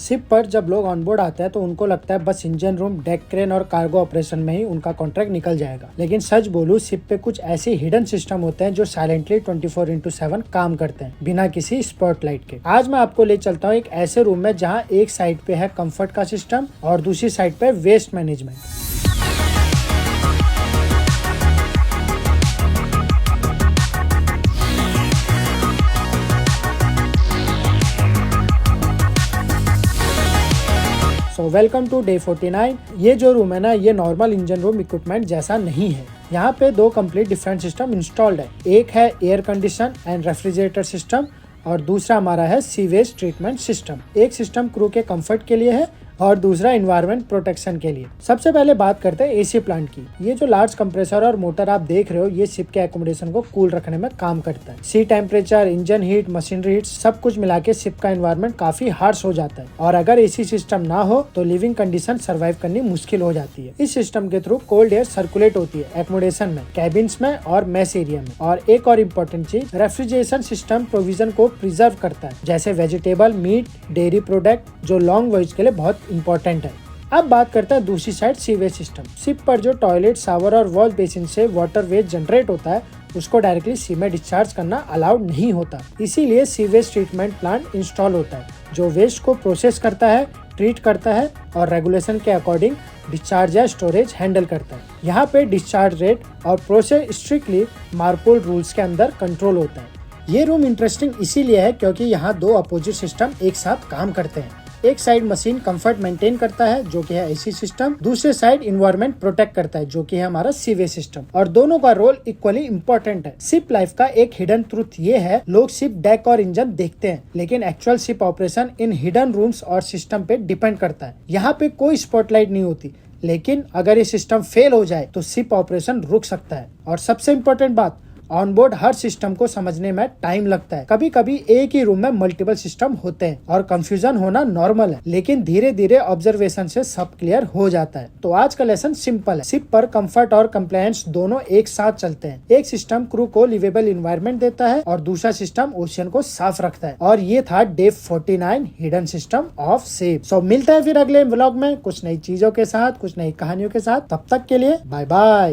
Ship पर जब लोग ऑनबोर्ड आते हैं तो उनको लगता है बस इंजन रूम, डेक क्रेन और कार्गो ऑपरेशन में ही उनका कॉन्ट्रैक्ट निकल जाएगा। लेकिन सच बोलूं, शिप पे कुछ ऐसे हिडन सिस्टम होते हैं जो साइलेंटली 24/7 काम करते हैं बिना किसी स्पॉटलाइट के। आज मैं आपको ले चलता हूँ एक ऐसे रूम में जहाँ एक साइड पे है कंफर्ट का सिस्टम और दूसरी साइड पे waste management. Welcome to day 49। ये जो रूम है ना, ये नॉर्मल इंजन रूम इक्विपमेंट जैसा नहीं है। यहाँ पे दो कंप्लीट डिफरेंट सिस्टम इंस्टॉल्ड है। एक है air condition and refrigerator system और दूसरा हमारा है सीवेज ट्रीटमेंट सिस्टम। एक सिस्टम क्रू के कंफर्ट के लिए है और दूसरा एनवायरनमेंट प्रोटेक्शन के लिए। सबसे पहले बात करते हैं एसी प्लांट की। ये जो लार्ज कंप्रेसर और मोटर आप देख रहे हो, ये शिप के एकोमोडेशन को कूल रखने में काम करता है। Sea temperature, engine heat, machinery heat सब कुछ मिला के शिप का एनवायरनमेंट काफी हार्श हो जाता है और अगर एसी सिस्टम ना हो तो लिविंग कंडीशन सर्वाइव करनी मुश्किल हो जाती है। इस सिस्टम के थ्रू कोल्ड एयर सर्कुलेट होती है एकोमोडेशन में, कैबिन्स में और मेस एरिया में। और एक और इम्पोर्टेंट चीज, रेफ्रिजरेशन सिस्टम प्रोविजन को प्रिजर्व करता है, जैसे वेजिटेबल, मीट, डेयरी प्रोडक्ट जो लॉन्ग वॉयज के लिए बहुत इंपॉर्टेंट है। अब बात करते हैं दूसरी साइड सीवेज सिस्टम। शिप पर जो टॉयलेट, शावर और वॉश बेसिन से वाटर वेस्ट जनरेट होता है उसको डायरेक्टली सी में डिस्चार्ज करना अलाउड नहीं होता। इसीलिए सीवेज ट्रीटमेंट प्लांट इंस्टॉल होता है जो वेस्ट को प्रोसेस करता है, ट्रीट करता है और रेगुलेशन के अकॉर्डिंग डिस्चार्ज या स्टोरेज हैंडल करता है। यहाँ पे डिस्चार्ज रेट और प्रोसेस स्ट्रिक्टली मार्पोल रूल्स के अंदर कंट्रोल होता है। ये रूम इंटरेस्टिंग इसीलिए है क्योंकि यहाँ दो अपोजिट सिस्टम एक साथ काम करते हैं। एक साइड मशीन कंफर्ट मेंटेन करता है जो कि है एसी सिस्टम, दूसरे साइड एनवायरनमेंट प्रोटेक्ट करता है जो कि है हमारा सीवेज सिस्टम। और दोनों का रोल इक्वली इम्पोर्टेंट है। शिप लाइफ का एक हिडन ट्रुथ ये है, लोग शिप डेक और इंजन देखते हैं लेकिन actual ship operation in hidden rooms और सिस्टम पे डिपेंड करता है। यहाँ पे कोई स्पॉटलाइट नहीं होती, लेकिन अगर ये सिस्टम फेल हो जाए तो शिप ऑपरेशन रुक सकता है। और सबसे इम्पोर्टेंट बात, ऑनबोर्ड हर सिस्टम को समझने में टाइम लगता है। कभी कभी एक ही रूम में मल्टीपल सिस्टम होते हैं और कंफ्यूजन होना नॉर्मल है, लेकिन धीरे धीरे ऑब्जर्वेशन से सब क्लियर हो जाता है। तो आज का लेसन सिंपल है। शिप पर कंफर्ट और कंप्लायंस दोनों एक साथ चलते हैं। एक सिस्टम क्रू को लिवेबल एनवायरनमेंट देता है और दूसरा सिस्टम ओशियन को साफ रखता है। और ये था day 49 hidden system of ship. सो मिलता है फिर अगले व्लॉग में कुछ नई चीजों के साथ, कुछ नई कहानियों के साथ। तब तक के लिए बाय बाय।